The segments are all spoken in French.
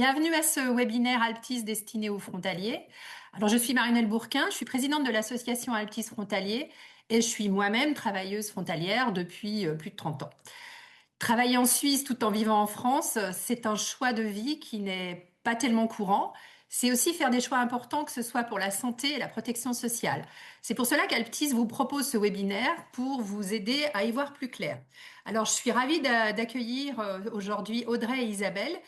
Bienvenue à ce webinaire Alptis destiné aux frontaliers. Alors, je suis Marinelle Bourquin, je suis présidente de l'association Alptis Frontalier et je suis moi-même travailleuse frontalière depuis plus de 30 ans. Travailler en Suisse tout en vivant en France, c'est un choix de vie qui n'est pas tellement courant. C'est aussi faire des choix importants, que ce soit pour la santé et la protection sociale. C'est pour cela qu'Alptis vous propose ce webinaire pour vous aider à y voir plus clair. Alors, je suis ravie d'accueillir aujourd'hui Audrey et Isabelle,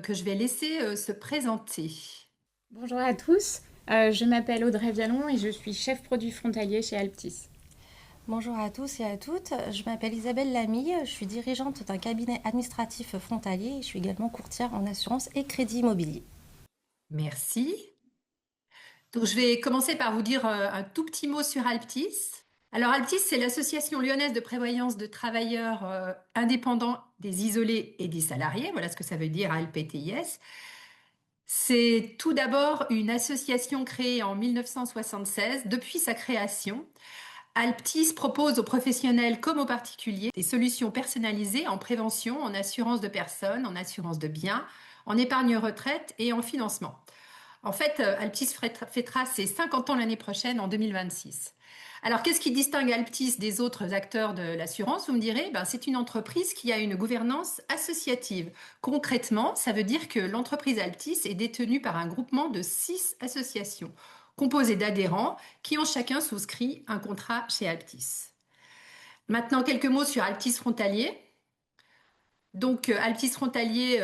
que je vais laisser se présenter. Bonjour à tous, je m'appelle Audrey Vialon et je suis chef produit frontalier chez Alptis. Bonjour à tous et à toutes, je m'appelle Isabelle Lamy, je suis dirigeante d'un cabinet administratif frontalier et je suis également courtière en assurance et crédit immobilier. Merci. Donc, je vais commencer par vous dire un tout petit mot sur Alptis. Alors, Alptis, c'est l'association lyonnaise de prévoyance de travailleurs indépendants des isolés et des salariés. Voilà ce que ça veut dire ALPTIS. C'est tout d'abord une association créée en 1976. Depuis sa création, Alptis propose aux professionnels comme aux particuliers des solutions personnalisées en prévention, en assurance de personnes, en assurance de biens, en épargne retraite et en financement. En fait, Alptis fêtera ses 50 ans l'année prochaine, en 2026. Alors, qu'est-ce qui distingue Alptis des autres acteurs de l'assurance? Vous me direz, c'est une entreprise qui a une gouvernance associative. Concrètement, ça veut dire que l'entreprise Alptis est détenue par un groupement de 6 associations, composées d'adhérents qui ont chacun souscrit un contrat chez Alptis. Maintenant, quelques mots sur Alptis Frontalier. Donc, Alptis Frontalier,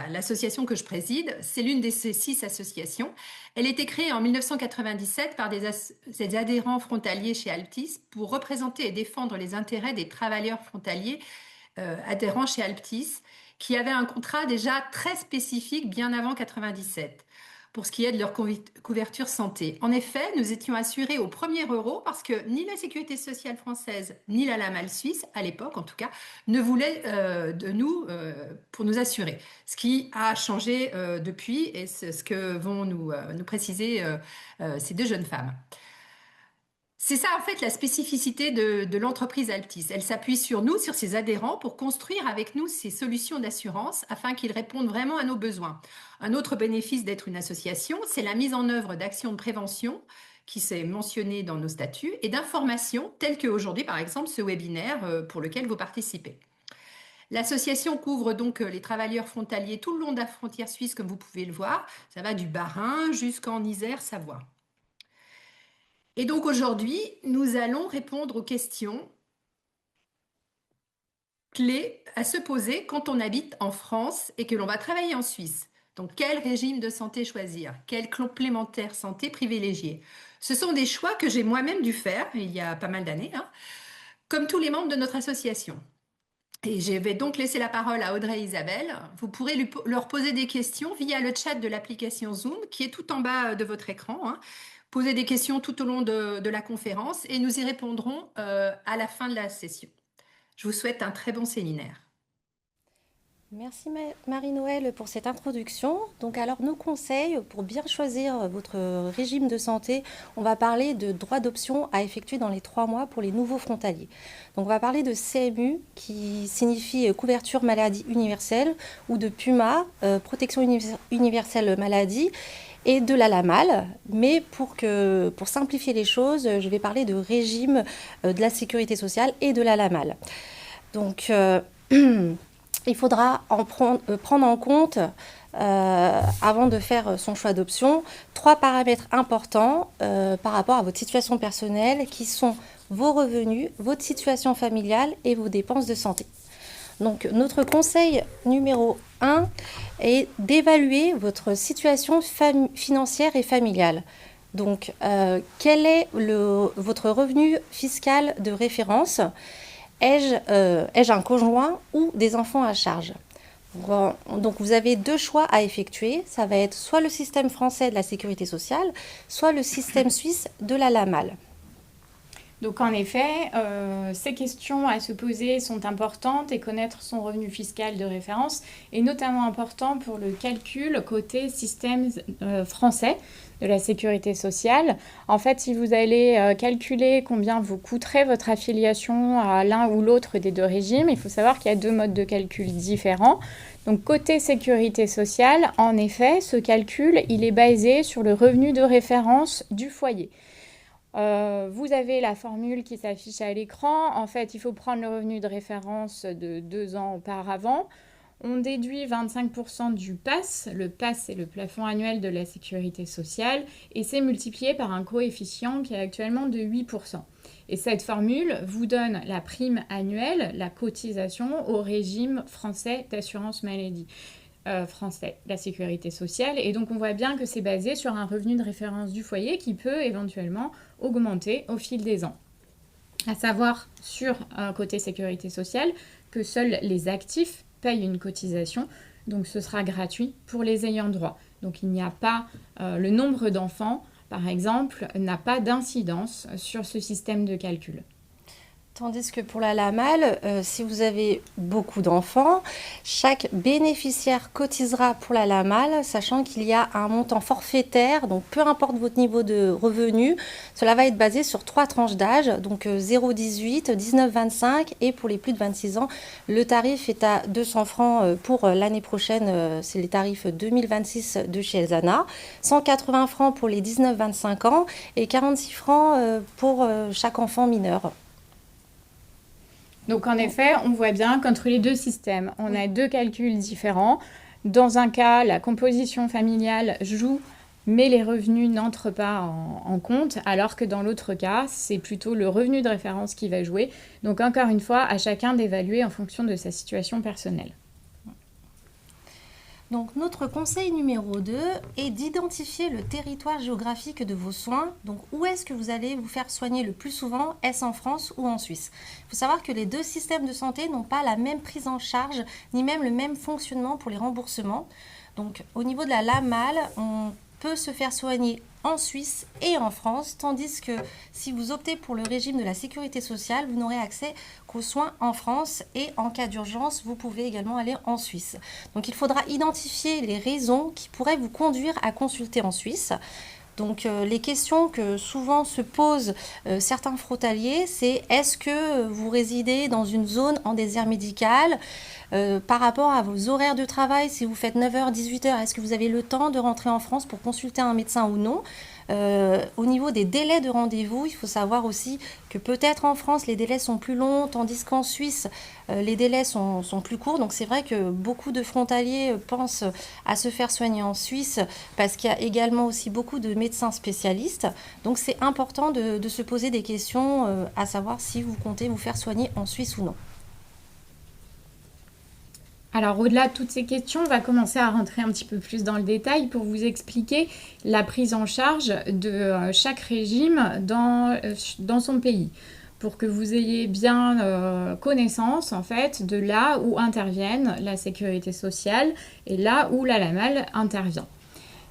l'association que je préside, c'est l'une de ces 6 associations. Elle a été créée en 1997 par des adhérents frontaliers chez Alptis pour représenter et défendre les intérêts des travailleurs frontaliers adhérents chez Alptis, qui avaient un contrat déjà très spécifique bien avant 1997 pour ce qui est de leur couverture santé. En effet, nous étions assurés au premier euro parce que ni la sécurité sociale française ni la LAMAL suisse, à l'époque en tout cas, ne voulaient de nous pour nous assurer. Ce qui a changé depuis, et c'est ce que vont nous préciser ces 2 jeunes femmes. C'est ça, en fait, la spécificité de l'entreprise Alptis. Elle s'appuie sur nous, sur ses adhérents, pour construire avec nous ces solutions d'assurance afin qu'ils répondent vraiment à nos besoins. Un autre bénéfice d'être une association, c'est la mise en œuvre d'actions de prévention qui s'est mentionnée dans nos statuts et d'informations telles qu'aujourd'hui, par exemple, ce webinaire pour lequel vous participez. L'association couvre donc les travailleurs frontaliers tout le long de la frontière suisse, comme vous pouvez le voir. Ça va du Bas-Rhin jusqu'en Isère, Savoie. Et donc aujourd'hui, nous allons répondre aux questions clés à se poser quand on habite en France et que l'on va travailler en Suisse. Donc, quel régime de santé choisir? Quel complémentaire santé privilégier? Ce sont des choix que j'ai moi-même dû faire il y a pas mal d'années, comme tous les membres de notre association. Et je vais donc laisser la parole à Audrey et Isabelle. Vous pourrez leur poser des questions via le chat de l'application Zoom qui est tout en bas de votre écran. Posez des questions tout au long de la conférence et nous y répondrons à la fin de la session. Je vous souhaite un très bon séminaire. Merci Marie-Noëlle pour cette introduction. Donc alors nos conseils pour bien choisir votre régime de santé, on va parler de droits d'option à effectuer dans les 3 mois pour les nouveaux frontaliers. Donc on va parler de CMU qui signifie couverture maladie universelle ou de PUMA, protection universelle maladie et de la LAMAL. Mais pour simplifier les choses, je vais parler de régime de la sécurité sociale et de la LAMAL. Donc il faudra prendre en compte, avant de faire son choix d'option, 3 paramètres importants par rapport à votre situation personnelle qui sont vos revenus, votre situation familiale et vos dépenses de santé. Donc notre conseil numéro 1 est d'évaluer votre situation financière et familiale. Donc quel est votre revenu fiscal de référence? Ai-je un conjoint ou des enfants à charge? Donc vous avez 2 choix à effectuer. Ça va être soit le système français de la sécurité sociale, soit le système suisse de la LAMAL. Donc en effet, ces questions à se poser sont importantes et connaître son revenu fiscal de référence est notamment important pour le calcul côté système français de la sécurité sociale. En fait, si vous allez calculer combien vous coûterait votre affiliation à l'un ou l'autre des deux régimes, il faut savoir qu'il y a deux modes de calcul différents. Donc côté sécurité sociale, en effet, ce calcul, il est basé sur le revenu de référence du foyer. Vous avez la formule qui s'affiche à l'écran. En fait, il faut prendre le revenu de référence de 2 ans auparavant. On déduit 25% du PAS. Le PAS, c'est le plafond annuel de la sécurité sociale. Et c'est multiplié par un coefficient qui est actuellement de 8%. Et cette formule vous donne la prime annuelle, la cotisation au régime français d'assurance maladie. Français, la sécurité sociale. Et donc, on voit bien que c'est basé sur un revenu de référence du foyer qui peut éventuellement augmenter au fil des ans. À savoir, sur côté sécurité sociale, que seuls les actifs payent une cotisation. Donc, ce sera gratuit pour les ayants droit. Donc, il n'y a pas le nombre d'enfants, par exemple, n'a pas d'incidence sur ce système de calcul. Tandis que pour la LAMAL, si vous avez beaucoup d'enfants, chaque bénéficiaire cotisera pour la LAMAL, sachant qu'il y a un montant forfaitaire, donc peu importe votre niveau de revenu, cela va être basé sur 3 tranches d'âge, donc 0,18, 19,25 et pour les plus de 26 ans, le tarif est à 200 francs pour l'année prochaine, c'est les tarifs 2026 de chez Elzana, 180 francs pour les 19-25 ans et 46 francs pour chaque enfant mineur. Donc en effet, on voit bien qu'entre les deux systèmes, on a deux calculs différents. Dans un cas, la composition familiale joue, mais les revenus n'entrent pas en compte, alors que dans l'autre cas, c'est plutôt le revenu de référence qui va jouer. Donc encore une fois, à chacun d'évaluer en fonction de sa situation personnelle. Donc notre conseil numéro 2 est d'identifier le territoire géographique de vos soins. Donc où est-ce que vous allez vous faire soigner le plus souvent, est-ce en France ou en Suisse? Il faut savoir que les deux systèmes de santé n'ont pas la même prise en charge, ni même le même fonctionnement pour les remboursements. Donc au niveau de la LAMAL, on peut se faire soigner en Suisse et en France, tandis que si vous optez pour le régime de la sécurité sociale, vous n'aurez accès qu'aux soins en France et en cas d'urgence, vous pouvez également aller en Suisse. Donc il faudra identifier les raisons qui pourraient vous conduire à consulter en Suisse. Donc les questions que souvent se posent certains frontaliers, c'est est-ce que vous résidez dans une zone en désert médical? Par rapport à vos horaires de travail, si vous faites 9h, 18h, est-ce que vous avez le temps de rentrer en France pour consulter un médecin ou non? Au niveau des délais de rendez-vous, il faut savoir aussi que peut-être en France, les délais sont plus longs, tandis qu'en Suisse, les délais sont plus courts. Donc c'est vrai que beaucoup de frontaliers pensent à se faire soigner en Suisse parce qu'il y a également aussi beaucoup de médecins spécialistes. Donc c'est important de se poser des questions à savoir si vous comptez vous faire soigner en Suisse ou non. Alors au-delà de toutes ces questions, on va commencer à rentrer un petit peu plus dans le détail pour vous expliquer la prise en charge de chaque régime dans son pays, pour que vous ayez bien connaissance en fait de là où interviennent la sécurité sociale et là où la LAMAL intervient.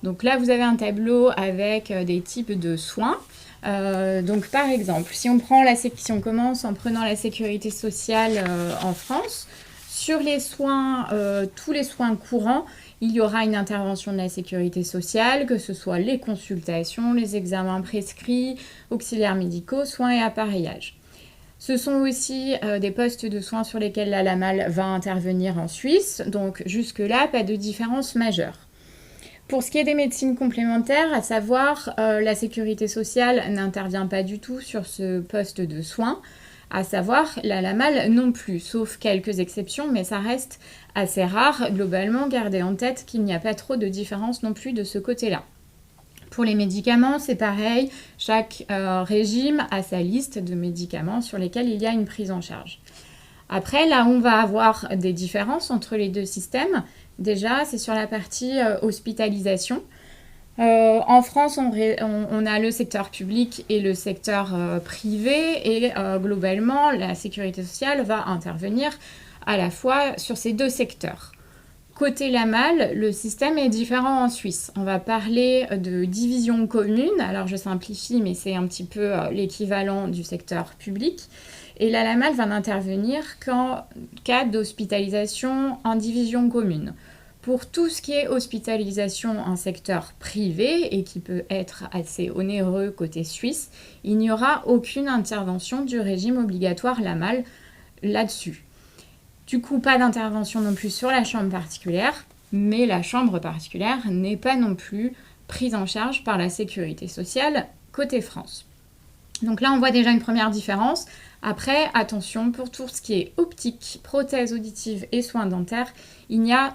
Donc là, vous avez un tableau avec des types de soins. Donc par exemple, si on commence en prenant la sécurité sociale en France, sur les soins, tous les soins courants, il y aura une intervention de la sécurité sociale, que ce soit les consultations, les examens prescrits, auxiliaires médicaux, soins et appareillages. Ce sont aussi des postes de soins sur lesquels la LAMAL va intervenir en Suisse, donc jusque-là, pas de différence majeure. Pour ce qui est des médecines complémentaires, à savoir la sécurité sociale n'intervient pas du tout sur ce poste de soins, à savoir la LAMAL non plus, sauf quelques exceptions, mais ça reste assez rare. Globalement, gardez en tête qu'il n'y a pas trop de différence non plus de ce côté-là. Pour les médicaments, c'est pareil, chaque régime a sa liste de médicaments sur lesquels il y a une prise en charge. Après, là où on va avoir des différences entre les deux systèmes, déjà, c'est sur la partie hospitalisation. En France, on a le secteur public et le secteur privé et globalement, la sécurité sociale va intervenir à la fois sur ces deux secteurs. Côté Lamal, le système est différent en Suisse. On va parler de division commune. Alors je simplifie, mais c'est un petit peu l'équivalent du secteur public. Et la Lamal va n'intervenir qu'en cas d'hospitalisation en division commune. Pour tout ce qui est hospitalisation en secteur privé et qui peut être assez onéreux côté suisse, il n'y aura aucune intervention du régime obligatoire Lamal là-dessus. Du coup, pas d'intervention non plus sur la chambre particulière, mais la chambre particulière n'est pas non plus prise en charge par la sécurité sociale côté France. Donc là, on voit déjà une première différence. Après, attention, pour tout ce qui est optique, prothèse auditive et soins dentaires, il n'y a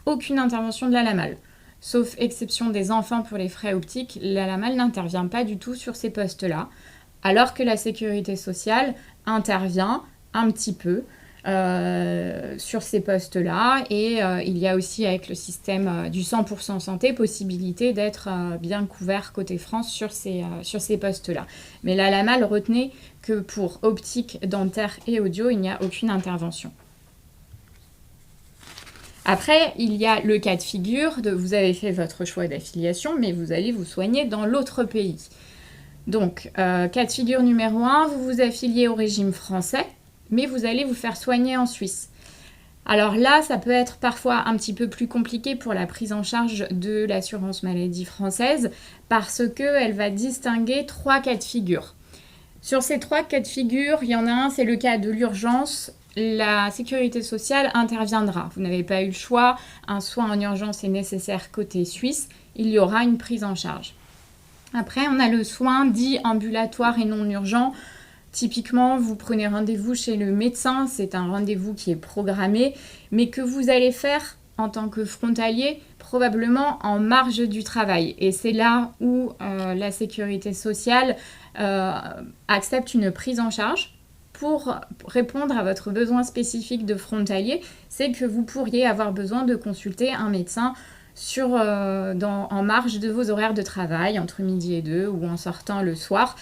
aucune intervention de la Lamal. Sauf exception des enfants pour les frais optiques, la Lamal n'intervient pas du tout sur ces postes-là, alors que la sécurité sociale intervient un petit peu sur ces postes-là. Et il y a aussi avec le système du 100% santé possibilité d'être bien couvert côté France sur ces postes-là. Mais la Lamal, retenez que pour optique, dentaire et audio, il n'y a aucune intervention. Après, il y a le cas de figure de vous avez fait votre choix d'affiliation, mais vous allez vous soigner dans l'autre pays. Donc, cas de figure numéro 1, vous vous affiliez au régime français, mais vous allez vous faire soigner en Suisse. Alors là, ça peut être parfois un petit peu plus compliqué pour la prise en charge de l'assurance maladie française parce qu'elle va distinguer 3 cas de figure. Sur ces 3 cas de figure, il y en a un, c'est le cas de l'urgence. La sécurité sociale interviendra. Vous n'avez pas eu le choix, un soin en urgence est nécessaire côté suisse, il y aura une prise en charge. Après, on a le soin dit ambulatoire et non urgent. Typiquement, vous prenez rendez-vous chez le médecin, c'est un rendez-vous qui est programmé, mais que vous allez faire en tant que frontalier, probablement en marge du travail. Et c'est là où la sécurité sociale accepte une prise en charge pour répondre à votre besoin spécifique de frontalier. C'est que vous pourriez avoir besoin de consulter un médecin en marge de vos horaires de travail, entre midi et 2 ou en sortant le soir,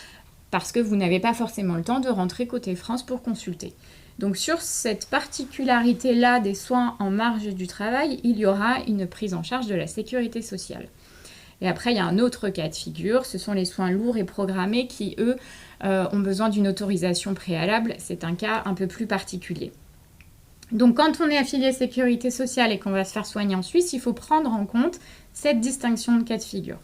parce que vous n'avez pas forcément le temps de rentrer côté France pour consulter. Donc sur cette particularité-là des soins en marge du travail, il y aura une prise en charge de la sécurité sociale. Et après, il y a un autre cas de figure, ce sont les soins lourds et programmés qui, eux, ont besoin d'une autorisation préalable. C'est un cas un peu plus particulier. Donc quand on est affilié sécurité sociale et qu'on va se faire soigner en Suisse, il faut prendre en compte cette distinction de cas de figure.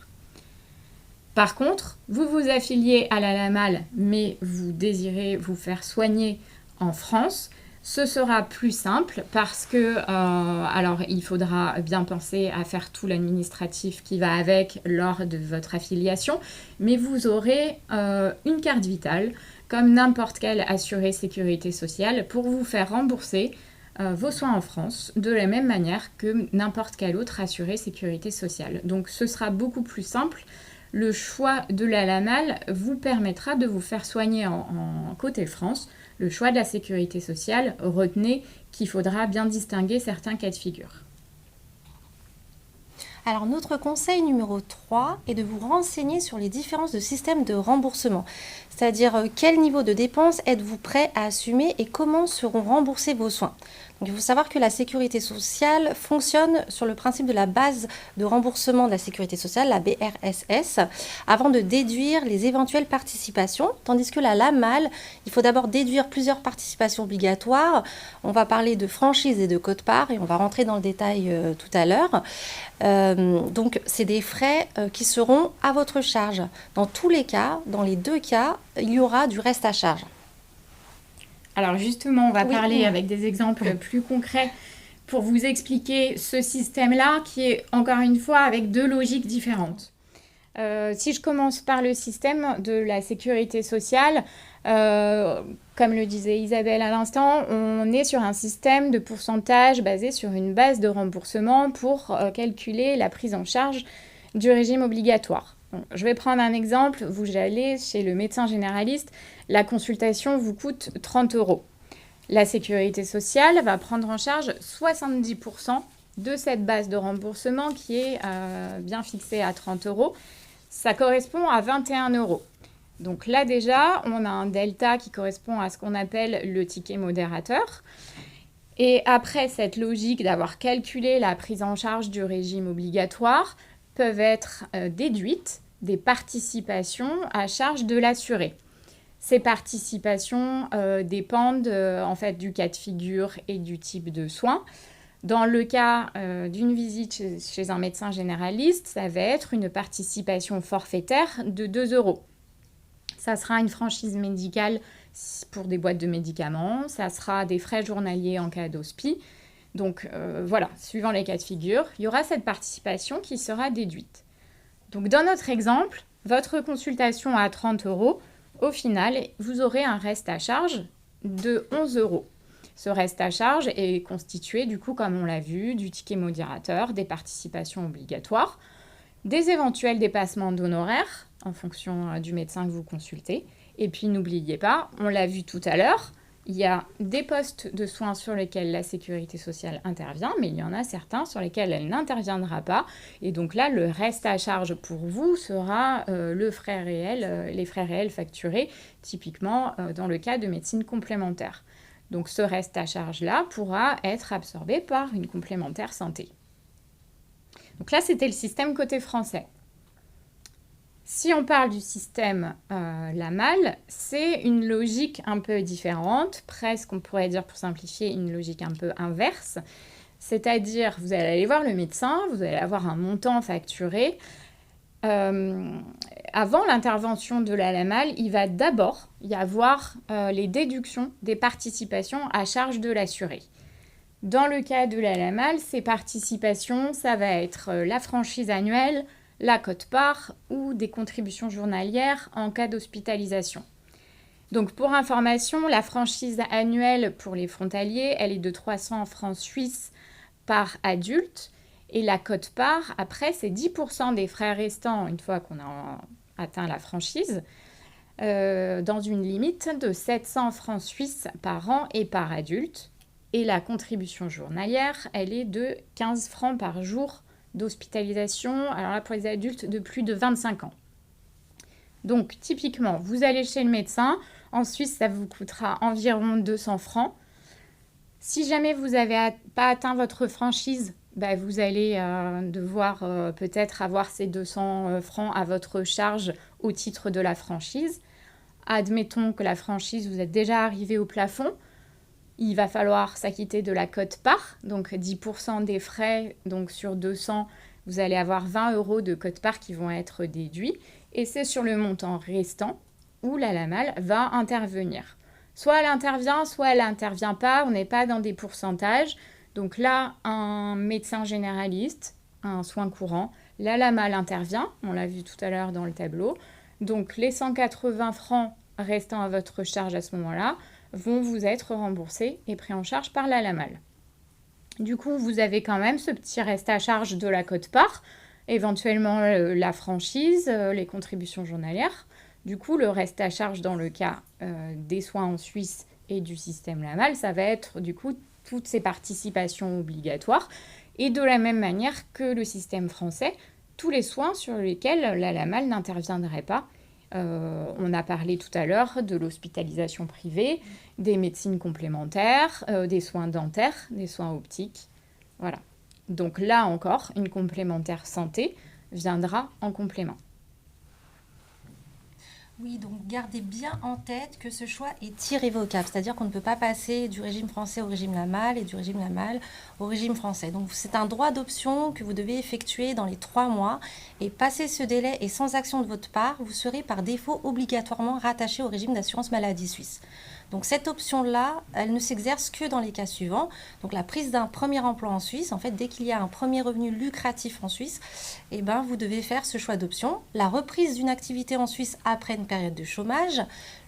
Par contre, vous vous affiliez à la Lamal, mais vous désirez vous faire soigner en France, ce sera plus simple parce que, alors il faudra bien penser à faire tout l'administratif qui va avec lors de votre affiliation, mais vous aurez une carte vitale comme n'importe quel assuré sécurité sociale pour vous faire rembourser vos soins en France de la même manière que n'importe quel autre assuré sécurité sociale. Donc ce sera beaucoup plus simple. Le choix de la Lamal vous permettra de vous faire soigner en côté France. Le choix de la sécurité sociale, retenez qu'il faudra bien distinguer certains cas de figure. Alors notre conseil numéro 3 est de vous renseigner sur les différences de systèmes de remboursement. C'est-à-dire quel niveau de dépenses êtes-vous prêt à assumer et comment seront remboursés vos soins. Donc, il faut savoir que la sécurité sociale fonctionne sur le principe de la base de remboursement de la sécurité sociale, la BRSS, avant de déduire les éventuelles participations, tandis que la Lamal, il faut d'abord déduire plusieurs participations obligatoires. On va parler de franchise et de quote-part et on va rentrer dans le détail tout à l'heure. Donc, c'est des frais qui seront à votre charge. Dans tous les cas, dans les 2 cas, il y aura du reste à charge. Alors justement, on va parler avec des exemples plus concrets pour vous expliquer ce système-là qui est encore une fois avec 2 logiques différentes. Si je commence par le système de la sécurité sociale, comme le disait Isabelle à l'instant, on est sur un système de pourcentage basé sur une base de remboursement pour calculer la prise en charge du régime obligatoire. Bon, je vais prendre un exemple. Vous allez chez le médecin généraliste, la consultation vous coûte 30 €. La sécurité sociale va prendre en charge 70% de cette base de remboursement qui est bien fixée à 30 €. Ça correspond à 21 €. Donc là déjà, on a un delta qui correspond à ce qu'on appelle le ticket modérateur. Et après cette logique d'avoir calculé la prise en charge du régime obligatoire, peuvent être déduites des participations à charge de l'assuré. Ces participations dépendent en fait du cas de figure et du type de soins. Dans le cas d'une visite chez un médecin généraliste, ça va être une participation forfaitaire de 2 euros. Ça sera une franchise médicale pour des boîtes de médicaments, ça sera des frais journaliers en cas d'hospi. Donc voilà, suivant les cas de figure, il y aura cette participation qui sera déduite. Donc dans notre exemple, votre consultation à 30 euros, au final, vous aurez un reste à charge de 11 euros. Ce reste à charge est constitué, du coup, comme on l'a vu, du ticket modérateur, des participations obligatoires, des éventuels dépassements d'honoraires en fonction du médecin que vous consultez. Et puis, n'oubliez pas, on l'a vu tout à l'heure, il y a des postes de soins sur lesquels la sécurité sociale intervient, mais il y en a certains sur lesquels elle n'interviendra pas. Et donc là, le reste à charge pour vous sera les frais réels facturés, typiquement dans le cas de médecine complémentaire. Donc ce reste à charge-là pourra être absorbé par une complémentaire santé. Donc là, c'était le système côté français. Si on parle du système LAMAL, c'est une logique un peu différente, presque on pourrait dire pour simplifier une logique un peu inverse. C'est-à-dire, vous allez aller voir le médecin, vous allez avoir un montant facturé. Avant l'intervention de la LAMAL, il va d'abord y avoir les déductions des participations à charge de l'assuré. Dans le cas de la LAMAL, ces participations, ça va être la franchise annuelle, la quote-part ou des contributions journalières en cas d'hospitalisation. Donc pour information, la franchise annuelle pour les frontaliers, elle est de 300 francs suisses par adulte. Et la quote-part, après, c'est 10% des frais restants une fois qu'on a atteint la franchise, dans une limite de 700 francs suisses par an et par adulte. Et la contribution journalière, elle est de 15 francs par jour d'hospitalisation, alors là pour les adultes de plus de 25 ans. Donc typiquement, vous allez chez le médecin, en Suisse ça vous coûtera environ 200 francs. Si jamais vous n'avez pas atteint votre franchise, vous allez devoir peut-être avoir ces 200 francs à votre charge au titre de la franchise. Admettons que la franchise, vous êtes déjà arrivé au plafond. Il va falloir s'acquitter de la quote-part, donc 10% des frais, donc sur 200, vous allez avoir 20 euros de quote-part qui vont être déduits. Et c'est sur le montant restant où la LAMAL va intervenir. Soit elle intervient, soit elle n'intervient pas, on n'est pas dans des pourcentages. Donc là, un médecin généraliste, un soin courant, la LAMAL intervient, on l'a vu tout à l'heure dans le tableau. Donc les 180 francs restant à votre charge à ce moment-là vont vous être remboursés et pris en charge par la LAMAL. Du coup, vous avez quand même ce petit reste à charge de la quote-part, éventuellement la franchise, les contributions journalières. Du coup, le reste à charge dans le cas des soins en Suisse et du système LAMAL, ça va être du coup toutes ces participations obligatoires. Et de la même manière que le système français, tous les soins sur lesquels la LAMAL n'interviendrait pas. On a parlé tout à l'heure de l'hospitalisation privée, des médecines complémentaires, des soins dentaires, des soins optiques. Voilà. Donc là encore, une complémentaire santé viendra en complément. Oui, donc gardez bien en tête que ce choix est irrévocable, c'est-à-dire qu'on ne peut pas passer du régime français au régime LAMAL et du régime LAMAL au régime français. Donc c'est un droit d'option que vous devez effectuer dans les 3 mois et passer ce délai et sans action de votre part, vous serez par défaut obligatoirement rattaché au régime d'assurance maladie suisse. Donc cette option-là, elle ne s'exerce que dans les cas suivants. Donc la prise d'un premier emploi en Suisse, en fait, dès qu'il y a un premier revenu lucratif en Suisse, vous devez faire ce choix d'option. La reprise d'une activité en Suisse après une période de chômage,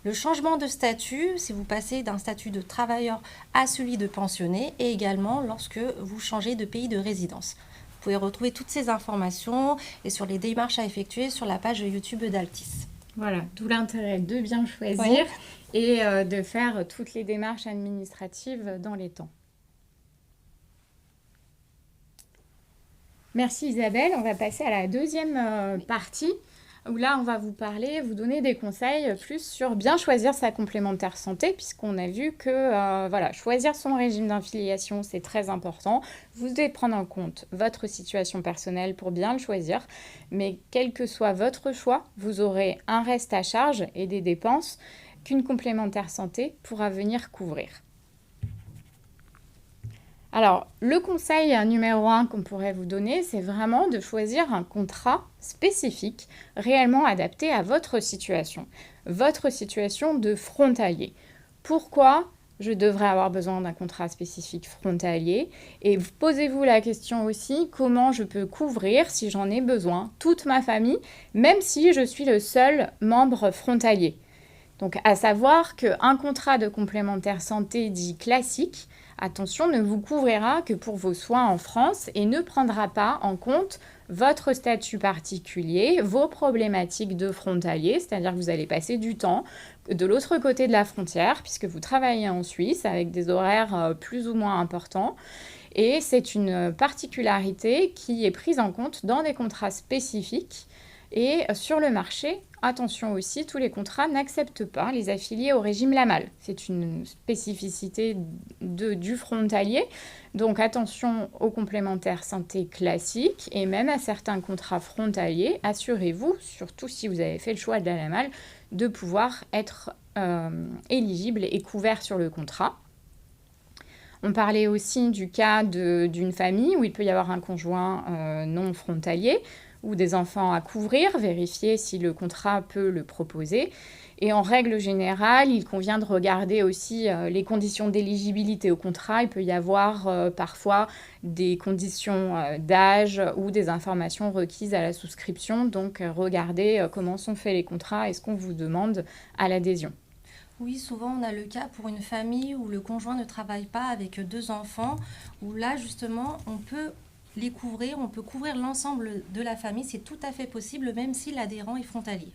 le changement de statut, si vous passez d'un statut de travailleur à celui de pensionné, et également lorsque vous changez de pays de résidence. Vous pouvez retrouver toutes ces informations et sur les démarches à effectuer sur la page YouTube d'Altis. Voilà, d'où l'intérêt de bien choisir et de faire toutes les démarches administratives dans les temps. Merci Isabelle, on va passer à la deuxième partie où là, on va vous donner des conseils plus sur bien choisir sa complémentaire santé, puisqu'on a vu que choisir son régime d'affiliation, c'est très important. Vous devez prendre en compte votre situation personnelle pour bien le choisir, mais quel que soit votre choix, vous aurez un reste à charge et des dépenses qu'une complémentaire santé pourra venir couvrir. Alors, le conseil numéro 1 qu'on pourrait vous donner, c'est vraiment de choisir un contrat spécifique, réellement adapté à votre situation de frontalier. Pourquoi je devrais avoir besoin d'un contrat spécifique frontalier? Et posez-vous la question aussi, comment je peux couvrir, si j'en ai besoin, toute ma famille, même si je suis le seul membre frontalier? Donc, à savoir qu'un contrat de complémentaire santé dit classique, attention, ne vous couvrira que pour vos soins en France et ne prendra pas en compte votre statut particulier, vos problématiques de frontalier, c'est-à-dire que vous allez passer du temps de l'autre côté de la frontière puisque vous travaillez en Suisse avec des horaires plus ou moins importants. Et c'est une particularité qui est prise en compte dans des contrats spécifiques. Et sur le marché, attention aussi, tous les contrats n'acceptent pas les affiliés au régime LAMAL. C'est une spécificité du frontalier. Donc attention aux complémentaires santé classiques et même à certains contrats frontaliers. Assurez-vous, surtout si vous avez fait le choix de la LAMAL, de pouvoir être éligible et couvert sur le contrat. On parlait aussi du cas d'une famille où il peut y avoir un conjoint non frontalier ou des enfants à couvrir, vérifier si le contrat peut le proposer. Et en règle générale, il convient de regarder aussi les conditions d'éligibilité au contrat. Il peut y avoir parfois des conditions d'âge ou des informations requises à la souscription. Donc, regardez comment sont faits les contrats et ce qu'on vous demande à l'adhésion. Oui, souvent on a le cas pour une famille où le conjoint ne travaille pas avec 2 enfants, où là justement on peut les couvrir, on peut couvrir l'ensemble de la famille, c'est tout à fait possible même si l'adhérent est frontalier.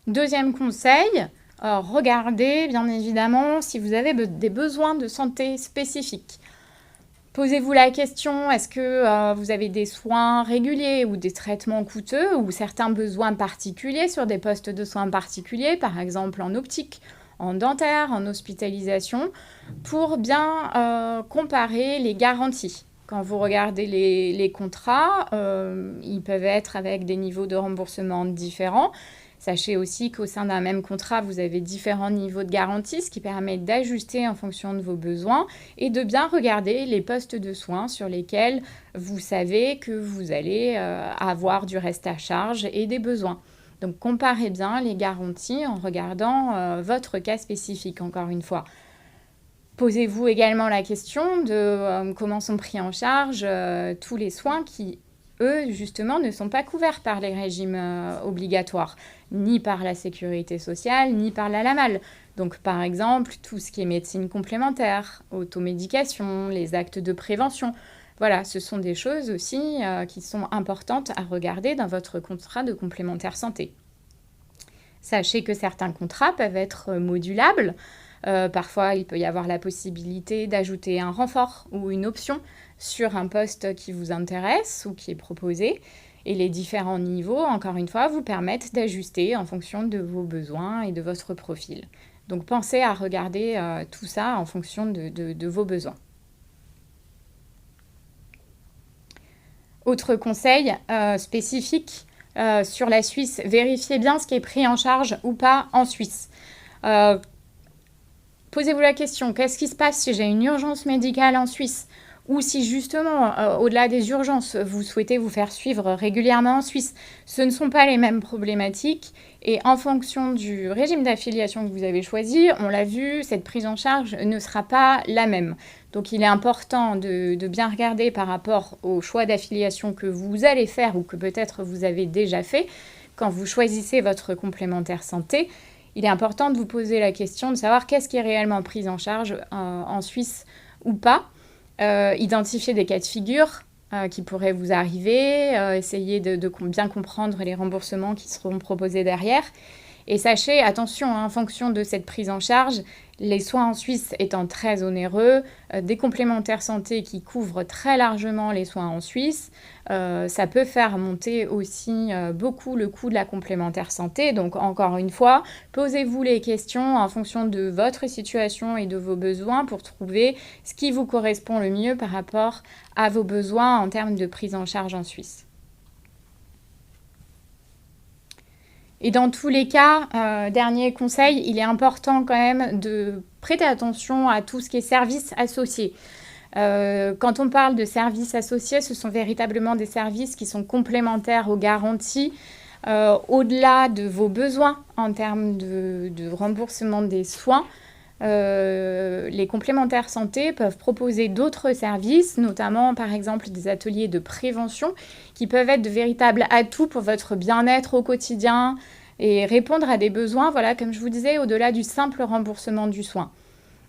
Deuxième conseil, regardez bien évidemment si vous avez des besoins de santé spécifiques. Posez-vous la question, est-ce que vous avez des soins réguliers ou des traitements coûteux ou certains besoins particuliers sur des postes de soins particuliers, par exemple en optique, en dentaire, en hospitalisation, pour bien comparer les garanties. Quand vous regardez les contrats, ils peuvent être avec des niveaux de remboursement différents. Sachez aussi qu'au sein d'un même contrat, vous avez différents niveaux de garantie, ce qui permet d'ajuster en fonction de vos besoins et de bien regarder les postes de soins sur lesquels vous savez que vous allez avoir du reste à charge et des besoins. Donc, comparez bien les garanties en regardant votre cas spécifique, encore une fois. Posez-vous également la question de comment sont pris en charge tous les soins qui, eux, justement, ne sont pas couverts par les régimes obligatoires, ni par la sécurité sociale, ni par la LAMAL. Donc, par exemple, tout ce qui est médecine complémentaire, automédication, les actes de prévention. Voilà, ce sont des choses aussi qui sont importantes à regarder dans votre contrat de complémentaire santé. Sachez que certains contrats peuvent être modulables. Parfois, il peut y avoir la possibilité d'ajouter un renfort ou une option sur un poste qui vous intéresse ou qui est proposé. Et les différents niveaux, encore une fois, vous permettent d'ajuster en fonction de vos besoins et de votre profil. Donc, pensez à regarder tout ça en fonction de vos besoins. Autre conseil spécifique sur la Suisse, vérifiez bien ce qui est pris en charge ou pas en Suisse. Posez-vous la question, qu'est-ce qui se passe si j'ai une urgence médicale en Suisse? Ou si justement, au-delà des urgences, vous souhaitez vous faire suivre régulièrement en Suisse, ce ne sont pas les mêmes problématiques. Et en fonction du régime d'affiliation que vous avez choisi, on l'a vu, cette prise en charge ne sera pas la même. Donc il est important de bien regarder par rapport au choix d'affiliation que vous allez faire ou que peut-être vous avez déjà fait. Quand vous choisissez votre complémentaire santé, il est important de vous poser la question de savoir qu'est-ce qui est réellement pris en charge en Suisse ou pas. Identifier des cas de figure qui pourraient vous arriver, essayer de bien comprendre les remboursements qui seront proposés derrière. Et sachez, attention, en fonction de cette prise en charge, Les soins en Suisse étant très onéreux, des complémentaires santé qui couvrent très largement les soins en Suisse, ça peut faire monter aussi beaucoup le coût de la complémentaire santé. Donc encore une fois, posez-vous les questions en fonction de votre situation et de vos besoins pour trouver ce qui vous correspond le mieux par rapport à vos besoins en termes de prise en charge en Suisse. Et dans tous les cas, dernier conseil, il est important quand même de prêter attention à tout ce qui est services associés. Quand on parle de services associés, ce sont véritablement des services qui sont complémentaires aux garanties, au-delà de vos besoins en termes de remboursement des soins. Les complémentaires santé peuvent proposer d'autres services, notamment par exemple des ateliers de prévention qui peuvent être de véritables atouts pour votre bien-être au quotidien et répondre à des besoins, voilà, comme je vous disais, au-delà du simple remboursement du soin.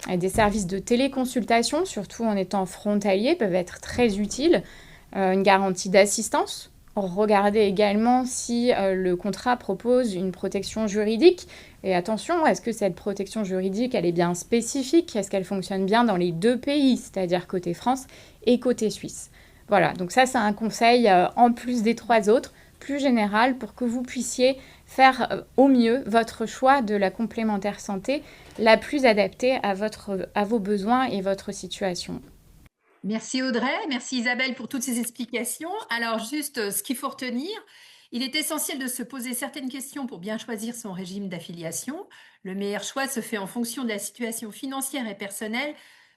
Des services de téléconsultation, surtout en étant frontaliers, peuvent être très utiles. Une garantie d'assistance. Regardez également si le contrat propose une protection juridique. Et attention, est-ce que cette protection juridique, elle est bien spécifique? Est-ce qu'elle fonctionne bien dans les deux pays, c'est-à-dire côté France et côté Suisse? Voilà, donc ça, c'est un conseil en plus des trois autres, plus général, pour que vous puissiez faire au mieux votre choix de la complémentaire santé la plus adaptée à vos besoins et votre situation. Merci Audrey, merci Isabelle pour toutes ces explications. Alors juste ce qu'il faut retenir, il est essentiel de se poser certaines questions pour bien choisir son régime d'affiliation. Le meilleur choix se fait en fonction de la situation financière et personnelle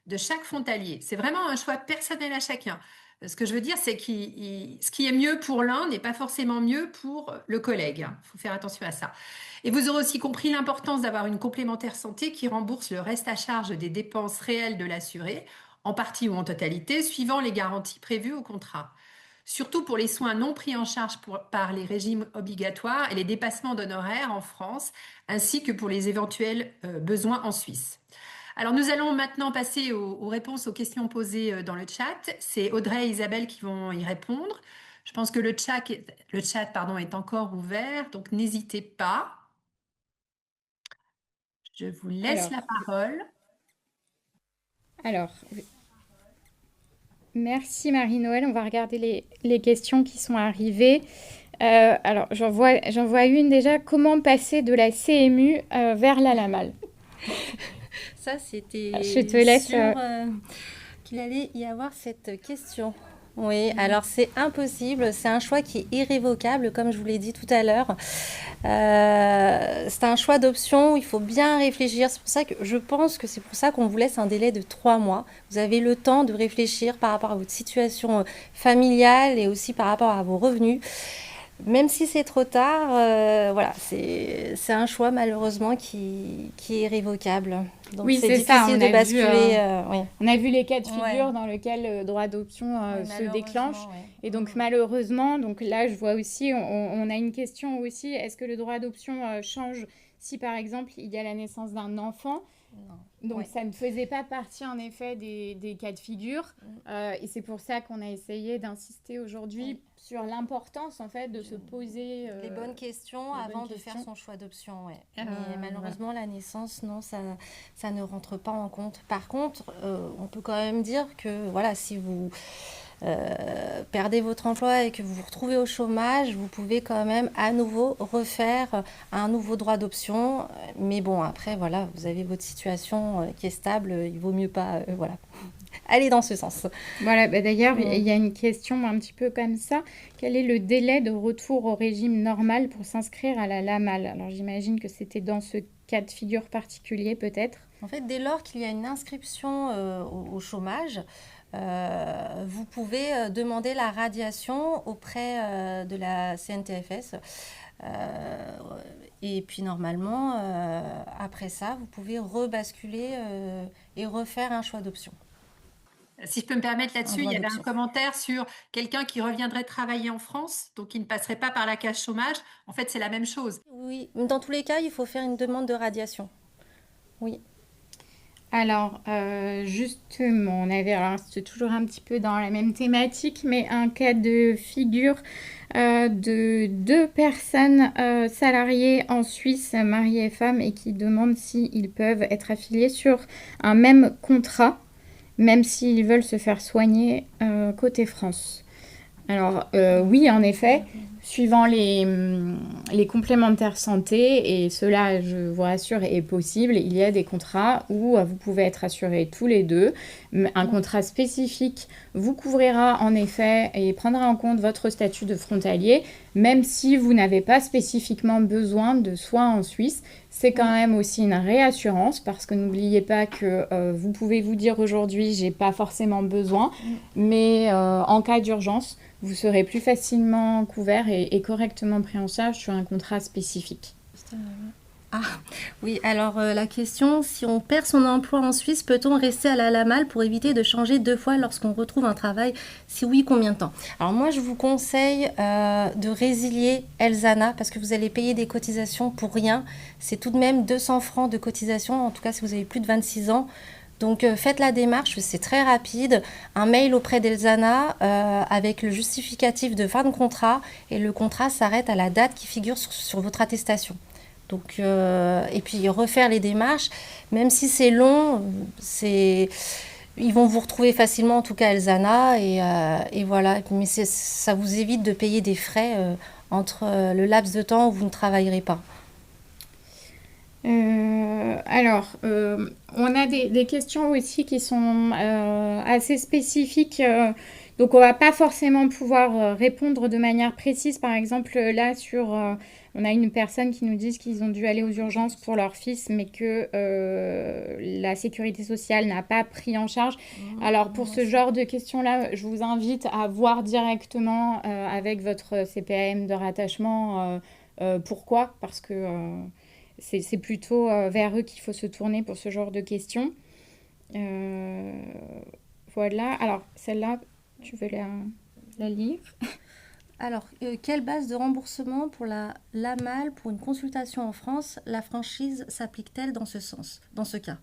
de chaque frontalier. C'est vraiment un choix personnel à chacun. Ce que je veux dire, c'est que ce qui est mieux pour l'un n'est pas forcément mieux pour le collègue. Il faut faire attention à ça. Et vous aurez aussi compris l'importance d'avoir une complémentaire santé qui rembourse le reste à charge des dépenses réelles de l'assuré, en partie ou en totalité, suivant les garanties prévues au contrat. Surtout pour les soins non pris en charge par les régimes obligatoires et les dépassements d'honoraires en France, ainsi que pour les éventuels besoins en Suisse. Alors nous allons maintenant passer aux réponses aux questions posées dans le chat. C'est Audrey et Isabelle qui vont y répondre. Je pense que le chat est encore ouvert, donc n'hésitez pas. Je vous laisse la parole. Alors, merci Marie-Noël. On va regarder les questions qui sont arrivées. Alors, j'en vois une déjà. Comment passer de la CMU vers la LAMAL? Ça, c'était Je te laisse. sûr qu'il allait y avoir cette question. Oui, alors c'est impossible, c'est un choix qui est irrévocable, comme je vous l'ai dit tout à l'heure. C'est un choix d'option, il faut bien réfléchir. C'est pour ça que je pense que c'est pour ça qu'on vous laisse un délai de 3 mois. Vous avez le temps de réfléchir par rapport à votre situation familiale et aussi par rapport à vos revenus. Même si c'est trop tard, voilà, c'est un choix malheureusement qui est irrévocable. Donc oui, c'est ça. difficile de basculer. Oui. On a vu les cas de figure Ouais. dans lesquels le droit d'option Ouais, se déclenche. ouais. Et donc malheureusement, donc là je vois aussi, on a une question aussi, est-ce que le droit d'option change si par exemple il y a la naissance d'un enfant? Non. Donc Ouais. ça ne faisait pas partie en effet des cas de figure. Et c'est pour ça qu'on a essayé d'insister aujourd'hui sur l'importance en fait de se poser les bonnes questions avant de faire son choix d'option. Ouais. Mais malheureusement, la naissance, non, ça ne rentre pas en compte. Par contre, on peut quand même dire que voilà, si vous perdez votre emploi et que vous vous retrouvez au chômage, vous pouvez quand même à nouveau refaire un nouveau droit d'option. Mais bon, après, voilà, vous avez votre situation qui est stable, il vaut mieux pas, voilà, aller dans ce sens. Voilà, d'ailleurs, il y a une question un petit peu comme ça. Quel est le délai de retour au régime normal pour s'inscrire à la LAMAL? Alors, j'imagine que c'était dans ce cas de figure particulier, peut-être. En fait, dès lors qu'il y a une inscription au chômage, vous pouvez demander la radiation auprès de la CNTFS. Et puis normalement, après ça, vous pouvez rebasculer et refaire un choix d'option. Si je peux me permettre là-dessus, il y avait un commentaire sur quelqu'un qui reviendrait travailler en France, donc qui ne passerait pas par la case chômage. En fait, c'est la même chose. Oui, dans tous les cas, il faut faire une demande de radiation. Oui. Alors, justement, on avait, alors c'est toujours un petit peu dans la même thématique, mais un cas de figure de deux personnes salariées en Suisse, mari et femme, et qui demandent s'ils peuvent être affiliés sur un même contrat, même s'ils veulent se faire soigner côté France. Alors, oui, en effet, suivant les complémentaires santé, et cela, je vous rassure, est possible, il y a des contrats où vous pouvez être assurés tous les deux. Un contrat spécifique vous couvrira en effet et prendra en compte votre statut de frontalier, même si vous n'avez pas spécifiquement besoin de soins en Suisse. C'est quand même aussi une réassurance parce que n'oubliez pas que vous pouvez vous dire aujourd'hui, j'ai pas forcément besoin, mais en cas d'urgence, vous serez plus facilement couvert et correctement pris en charge sur un contrat spécifique. Ah, oui, alors la question, si on perd son emploi en Suisse, peut-on rester à la LAMAL pour éviter de changer 2 fois lorsqu'on retrouve un travail? Si oui, combien de temps? Alors moi, je vous conseille de résilier Elzana parce que vous allez payer des cotisations pour rien. C'est tout de même 200 francs de cotisation, en tout cas si vous avez plus de 26 ans. Donc faites la démarche, c'est très rapide. Un mail auprès d'Elzana avec le justificatif de fin de contrat et le contrat s'arrête à la date qui figure sur votre attestation. Donc, et puis refaire les démarches, même si c'est long, ils vont vous retrouver facilement, en tout cas Elzana, et voilà. Mais ça vous évite de payer des frais entre le laps de temps où vous ne travaillerez pas. Alors, on a des questions aussi qui sont assez spécifiques. Donc, on va pas forcément pouvoir répondre de manière précise. Par exemple, là, on a une personne qui nous dit qu'ils ont dû aller aux urgences pour leur fils, mais que la sécurité sociale n'a pas pris en charge. Alors, pour ce genre de questions-là, je vous invite à voir directement avec votre CPAM de rattachement pourquoi, parce que c'est plutôt vers eux qu'il faut se tourner pour ce genre de questions. Voilà. Alors, celle-là, tu veux la lire? Alors, quelle base de remboursement pour la LAMAL pour une consultation en France? La franchise s'applique-t-elle dans ce sens, dans ce cas?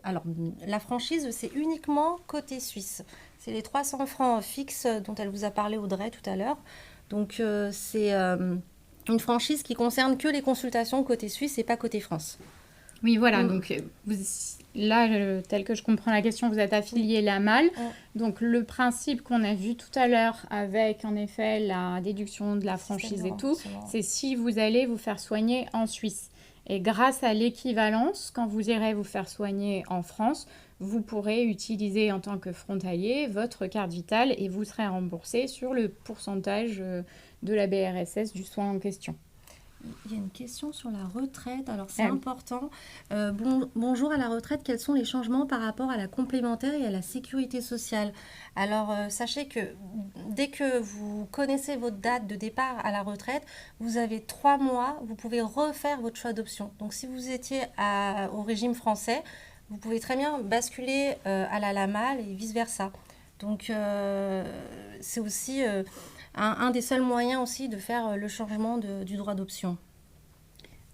Alors, la franchise, c'est uniquement côté suisse. C'est les 300 francs fixes dont elle vous a parlé Audrey tout à l'heure. Donc, c'est une franchise qui concerne que les consultations côté suisse et pas côté France. Oui, voilà. Donc, là, tel que je comprends la question, vous êtes affilié LAMAL. Donc, le principe qu'on a vu tout à l'heure avec, en effet, la déduction de la franchise et tout, c'est si vous allez vous faire soigner en Suisse. Et grâce à l'équivalence, quand vous irez vous faire soigner en France, vous pourrez utiliser en tant que frontalier votre carte vitale et vous serez remboursé sur le pourcentage de la BRSS du soin en question. Il y a une question sur la retraite. Alors, c'est important. Bonjour, à la retraite, quels sont les changements par rapport à la complémentaire et à la sécurité sociale? Alors, sachez que dès que vous connaissez votre date de départ à la retraite, vous avez 3 mois, vous pouvez refaire votre choix d'option. Donc, si vous étiez au régime français, vous pouvez très bien basculer à la LAMAL et vice-versa. Donc, c'est aussi un des seuls moyens aussi de faire le changement du droit d'option.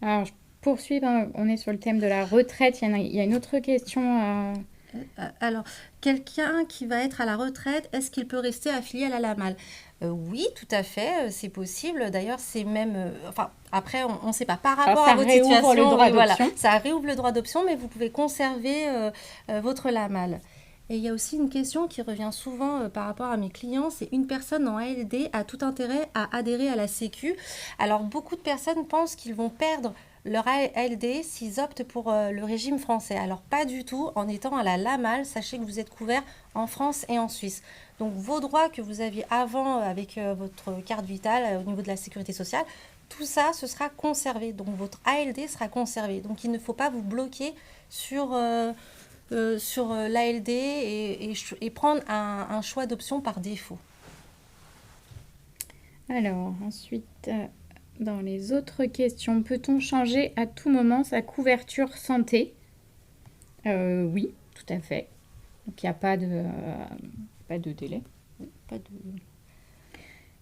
Alors, je poursuis, on est sur le thème de la retraite. Il y a une autre question. Alors, quelqu'un qui va être à la retraite, est-ce qu'il peut rester affilié à la LAMAL? Oui, tout à fait, c'est possible. D'ailleurs, c'est même... après, on ne sait pas. Par rapport à votre situation, le droit d'option. Ça réouvre le droit d'option, mais vous pouvez conserver votre LAMAL. Et il y a aussi une question qui revient souvent par rapport à mes clients, c'est une personne en ALD a tout intérêt à adhérer à la Sécu. Alors, beaucoup de personnes pensent qu'ils vont perdre leur ALD s'ils optent pour le régime français. Alors, pas du tout. En étant à la LAMAL, sachez que vous êtes couvert en France et en Suisse. Donc, vos droits que vous aviez avant avec votre carte vitale au niveau de la sécurité sociale, tout ça, ce sera conservé. Donc, votre ALD sera conservé. Donc, il ne faut pas vous bloquer sur l'ALD et prendre un choix d'option par défaut. Alors, ensuite, dans les autres questions, peut-on changer à tout moment sa couverture santé? Oui, tout à fait. Donc, il n'y a pas de délai.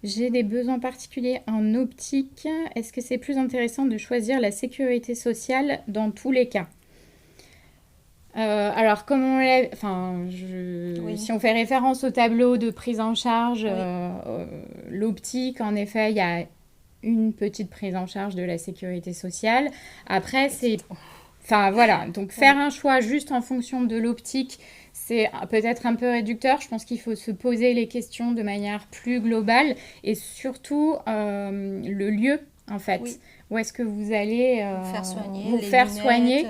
J'ai des besoins particuliers en optique. Est-ce que c'est plus intéressant de choisir la sécurité sociale dans tous les cas? Alors, Oui, si on fait référence au tableau de prise en charge, oui, l'optique, en effet, il y a une petite prise en charge de la sécurité sociale. Après, petite. enfin voilà, donc faire Oui, un choix juste en fonction de l'optique, c'est peut-être un peu réducteur. Je pense qu'il faut se poser les questions de manière plus globale et surtout le lieu, en fait. oui. Où est-ce que vous allez Vous faire soigner, vous les faire lunettes. soigner,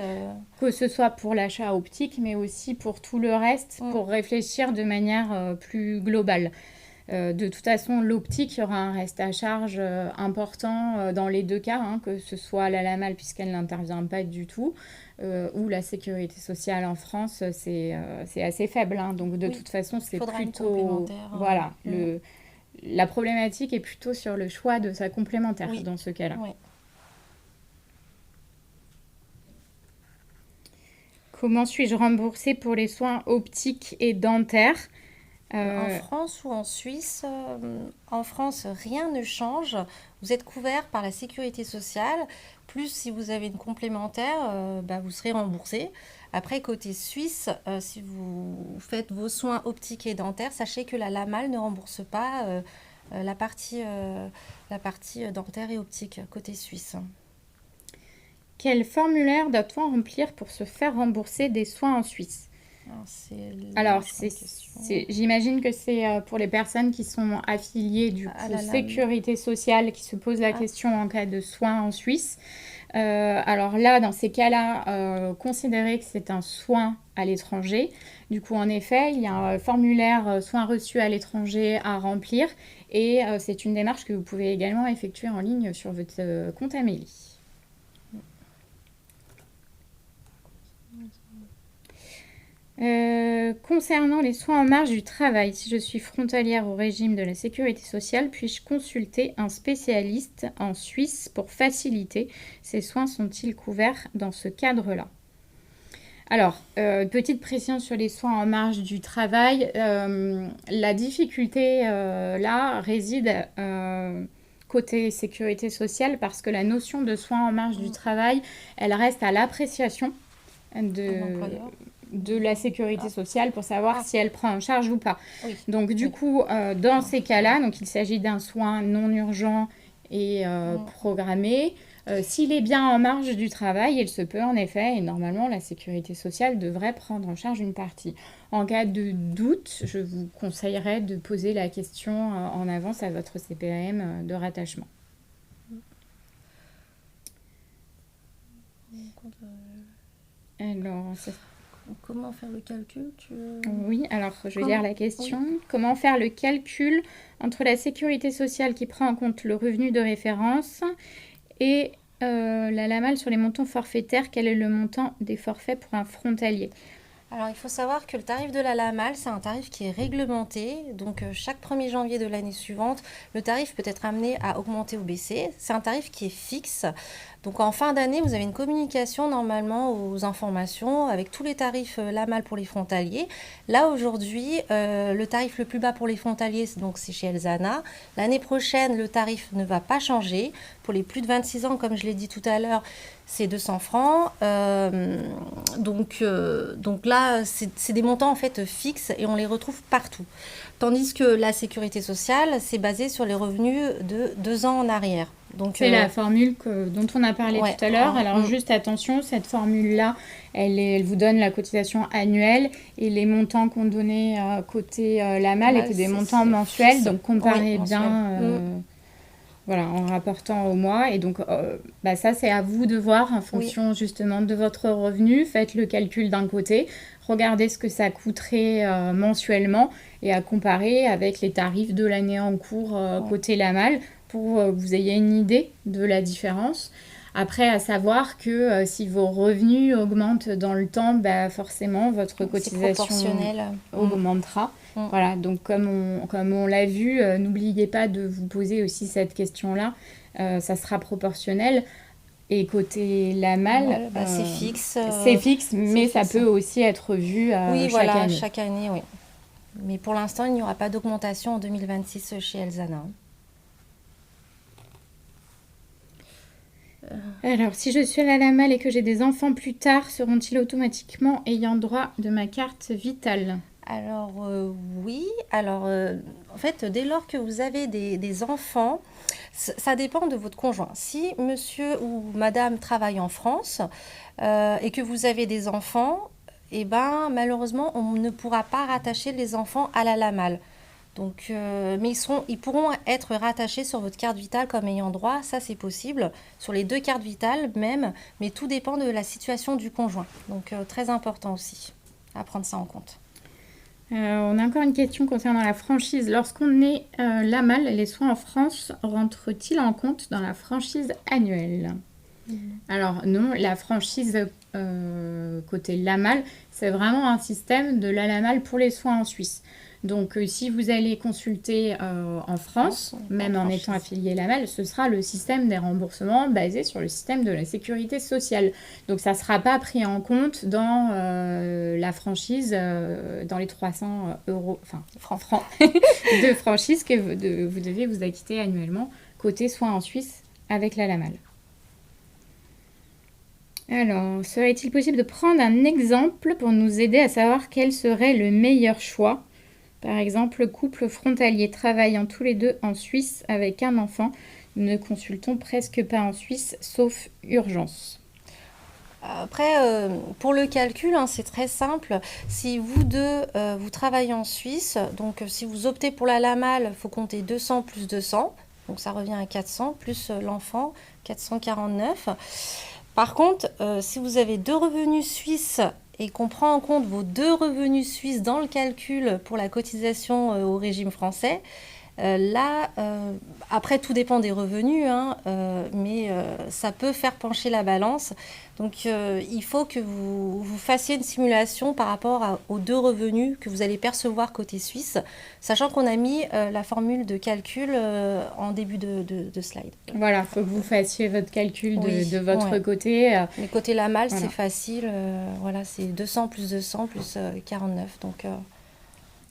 que ce soit pour l'achat optique, mais aussi pour tout le reste, Mm, pour réfléchir de manière plus globale. De toute façon, l'optique, il y aura un reste à charge important dans les deux cas, hein, que ce soit la LAMAL puisqu'elle n'intervient pas du tout, ou la sécurité sociale en France, c'est assez faible, hein. Donc de oui, toute façon, il c'est faudra une plutôt... complémentaire. Voilà, Mm, la problématique est plutôt sur le choix de sa complémentaire oui, dans ce cas-là. oui. Comment suis-je remboursée pour les soins optiques et dentaires? En Euh, France ou en Suisse, en France, rien ne change. Vous êtes couvert par la sécurité sociale. Plus si vous avez une complémentaire, bah, vous serez remboursé. Après, côté suisse, si vous faites vos soins optiques et dentaires, sachez que la LAMAL ne rembourse pas euh, la partie, euh, la partie dentaire et optique côté suisse. Quel formulaire doit-on remplir pour se faire rembourser des soins en Suisse? Alors, c'est Alors, large comme question. j'imagine que c'est pour les personnes qui sont affiliées du À coup la LAM. sécurité sociale qui se posent la Ah, question en cas de soins en Suisse. Alors là, dans ces cas-là, considérez que c'est un soin à l'étranger. Du coup, en effet, il y a un formulaire soins reçus à l'étranger à remplir et c'est une démarche que vous pouvez également effectuer en ligne sur votre compte Amélie. Concernant les soins en marge du travail, si je suis frontalière au régime de la sécurité sociale, puis-je consulter un spécialiste en Suisse pour faciliter? Ces soins sont-ils couverts dans ce cadre-là? Alors, petite précision sur les soins en marge du travail. La difficulté là réside côté sécurité sociale parce que la notion de soins en marge du mm, travail, elle reste à l'appréciation un de, employeur. de la sécurité Ah, sociale pour savoir ah, si elle prend en charge ou pas. oui, Donc du oui. coup, dans Non, ces cas-là, donc il s'agit d'un soin non urgent et mm, programmé. S'il est bien en marge du travail, il se peut en effet, et normalement la sécurité sociale devrait prendre en charge une partie. En cas de doute, je vous conseillerais de poser la question en avance à votre CPAM de rattachement. Alors, comment faire le calcul oui, alors je vais lire Comment la Oui. question. Comment faire le calcul entre la sécurité sociale qui prend en compte le revenu de référence et la LAMAL sur les montants forfaitaires? Quel est le montant des forfaits pour un frontalier? Alors, il faut savoir que le tarif de la LAMAL, c'est un tarif qui est réglementé. Donc, chaque 1er janvier de l'année suivante, le tarif peut être amené à augmenter ou baisser. C'est un tarif qui est fixe. Donc, en fin d'année, vous avez une communication normalement aux informations avec tous les tarifs LAMAL pour les frontaliers. Là, aujourd'hui, le tarif le plus bas pour les frontaliers, c'est chez Elzana. L'année prochaine, le tarif ne va pas changer. Pour les plus de 26 ans, comme je l'ai dit tout à l'heure, c'est 200 francs. Donc là, c'est des montants en fait fixes et on les retrouve partout. Tandis que la sécurité sociale, c'est basé sur les revenus de 2 ans en arrière. Donc, C'est la formule dont on a parlé ouais, tout à l'heure. Alors juste attention, cette formule-là, elle vous donne la cotisation annuelle et les montants qu'on donnait côté LAMAL mal, étaient des c'est montants mensuels. fixe. Donc Oui, comparez mensuel. bien voilà, en rapportant au mois. Et donc bah, ça, c'est à vous de voir en Oui, fonction justement de votre revenu. Faites le calcul d'un côté, regardez ce que ça coûterait mensuellement et à comparer avec les tarifs de l'année en cours oui, côté LAMAL pour que vous ayez une idée de la différence. Après, à savoir que si vos revenus augmentent dans le temps, bah forcément, votre c'est cotisation proportionnel. augmentera. Mm. Voilà, donc comme on l'a vu, n'oubliez pas de vous poser aussi cette question-là. Ça sera proportionnel. Et côté LAMAL, Mal, bah, c'est fixe, c'est mais ça fixe. peut aussi être vu Oui, chaque voilà, année. chaque année, oui. Mais pour l'instant, il n'y aura pas d'augmentation en 2026 chez Elzana. Alors, si je suis à la malle et que j'ai des enfants plus tard, seront-ils automatiquement ayant droit de ma carte vitale? Alors oui, alors en fait, dès lors que vous avez des enfants, ça dépend de votre conjoint. Si monsieur ou madame travaille en France et que vous avez des enfants, eh ben, malheureusement, on ne pourra pas rattacher les enfants à la LAMAL. Donc, mais ils pourront être rattachés sur votre carte vitale comme ayant droit, ça c'est possible, sur les deux cartes vitales même, mais tout dépend de la situation du conjoint. Donc, très important aussi à prendre ça en compte. On a encore une question concernant la franchise. Lorsqu'on est LAMAL, les soins en France rentrent-ils en compte dans la franchise annuelle? Alors non, la franchise côté LAMAL, c'est vraiment un système de la LAMAL pour les soins en Suisse. Donc si vous allez consulter en France, même en étant affilié LAMAL, ce sera le système des remboursements basé sur le système de la sécurité sociale. Donc ça ne sera pas pris en compte dans la franchise, dans les 300 euros, enfin francs de franchise que vous devez vous acquitter annuellement côté soins en Suisse avec la LAMAL. Alors, serait-il possible de prendre un exemple pour nous aider à savoir quel serait le meilleur choix? Par exemple, couple frontalier travaillant tous les deux en Suisse avec un enfant. Nous ne consultons presque pas en Suisse, sauf urgence. Après, pour le calcul, hein, c'est très simple. Si vous deux, vous travaillez en Suisse, donc si vous optez pour la LAMAL, il faut compter 200 plus 200. Donc ça revient à 400, plus l'enfant, 449. Par contre, si vous avez deux revenus suisses et qu'on prend en compte vos deux revenus suisses dans le calcul pour la cotisation au régime français, là, après tout dépend des revenus, hein, mais ça peut faire pencher la balance. Donc il faut que vous fassiez une simulation par rapport aux deux revenus que vous allez percevoir côté suisse, sachant qu'on a mis la formule de calcul en début de slide. Voilà, il faut que vous fassiez votre calcul de votre côté. Mais côté LAMAL, voilà. c'est facile. Voilà, c'est 200 plus 200 plus 49. Donc,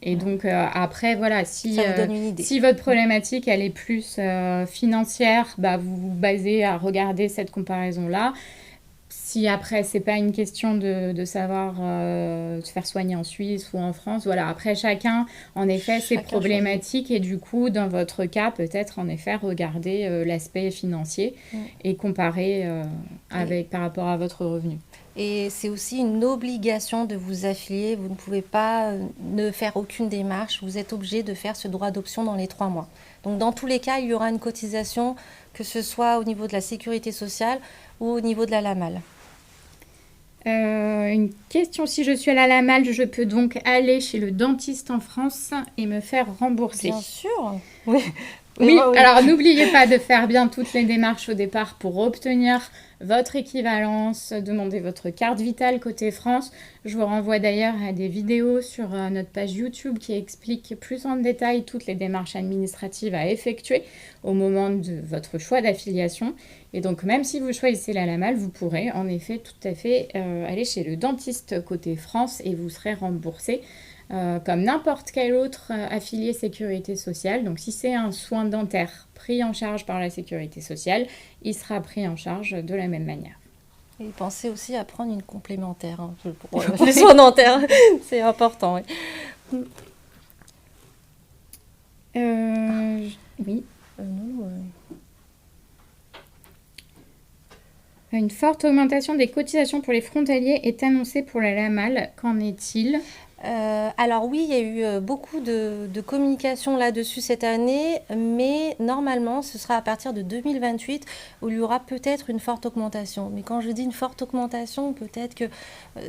et donc après, voilà, si, ça vous donne une idée. Si votre problématique, elle est plus financière, bah, vous vous basez à regarder cette comparaison-là. Si après, c'est pas une question de savoir se faire soigner en Suisse ou en France, voilà. Après, chacun, en effet, ses problématiques. Et du coup, dans votre cas, peut-être, en effet, regarder l'aspect financier et comparer par rapport à votre revenu. Et c'est aussi une obligation de vous affilier. Vous ne pouvez pas ne faire aucune démarche. Vous êtes obligé de faire ce droit d'option dans les 3 mois. Donc, dans tous les cas, il y aura une cotisation, que ce soit au niveau de la sécurité sociale ou au niveau de la LAMAL. Une question, si je suis à la LAMAL, je peux donc aller chez le dentiste en France et me faire rembourser? Bien sûr, oui. Oui, alors n'oubliez pas de faire bien toutes les démarches au départ pour obtenir votre équivalence, demander votre carte vitale côté France. Je vous renvoie d'ailleurs à des vidéos sur notre page YouTube qui expliquent plus en détail toutes les démarches administratives à effectuer au moment de votre choix d'affiliation. Et donc même si vous choisissez la LAMAL, vous pourrez en effet tout à fait aller chez le dentiste côté France et vous serez remboursé. Comme n'importe quel autre affilié sécurité sociale. Donc si c'est un soin dentaire pris en charge par la sécurité sociale, il sera pris en charge de la même manière. Et pensez aussi à prendre une complémentaire pour les soins dentaires, c'est important. Oui. Oui. Une forte augmentation des cotisations pour les frontaliers est annoncée pour la LAMAL. Qu'en est-il ? Alors oui, il y a eu beaucoup de communication là-dessus cette année, mais normalement, ce sera à partir de 2028 où il y aura peut-être une forte augmentation. Mais quand je dis une forte augmentation, peut-être que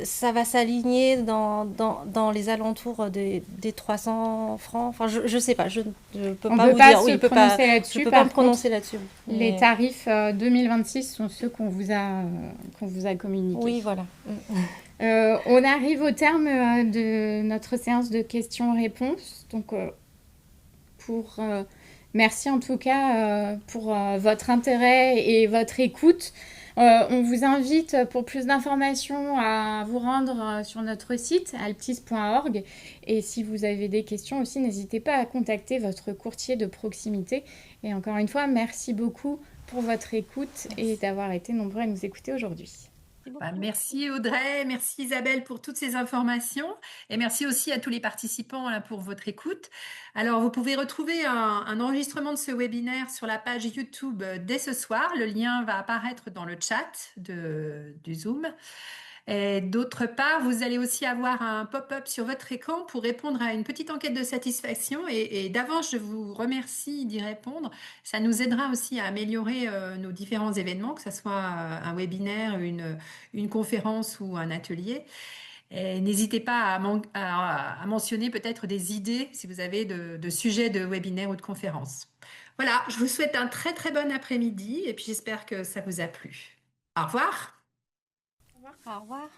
ça va s'aligner dans les alentours des 300 francs. Enfin, je ne sais pas, je ne peux pas vous dire. Oui, je ne peux pas me prononcer là-dessus. Les tarifs 2026 sont ceux qu'on vous a communiqués. Oui, voilà. On arrive au terme de notre séance de questions-réponses. Donc, merci en tout cas pour votre intérêt et votre écoute. On vous invite pour plus d'informations à vous rendre sur notre site alptis.org. Et si vous avez des questions aussi, n'hésitez pas à contacter votre courtier de proximité. Et encore une fois, merci beaucoup pour votre écoute et d'avoir été nombreux à nous écouter aujourd'hui. Merci Audrey, merci Isabelle pour toutes ces informations et merci aussi à tous les participants là, pour votre écoute. Alors, vous pouvez retrouver un enregistrement de ce webinaire sur la page YouTube dès ce soir. Le lien va apparaître dans le chat du Zoom. Et d'autre part, vous allez aussi avoir un pop-up sur votre écran pour répondre à une petite enquête de satisfaction. Et d'avance, je vous remercie d'y répondre. Ça nous aidera aussi à améliorer nos différents événements, que ce soit un webinaire, une conférence ou un atelier. Et n'hésitez pas à mentionner peut-être des idées si vous avez de sujets de webinaire ou de conférence. Voilà, je vous souhaite un très très bon après-midi et puis j'espère que ça vous a plu. Au revoir. Au revoir.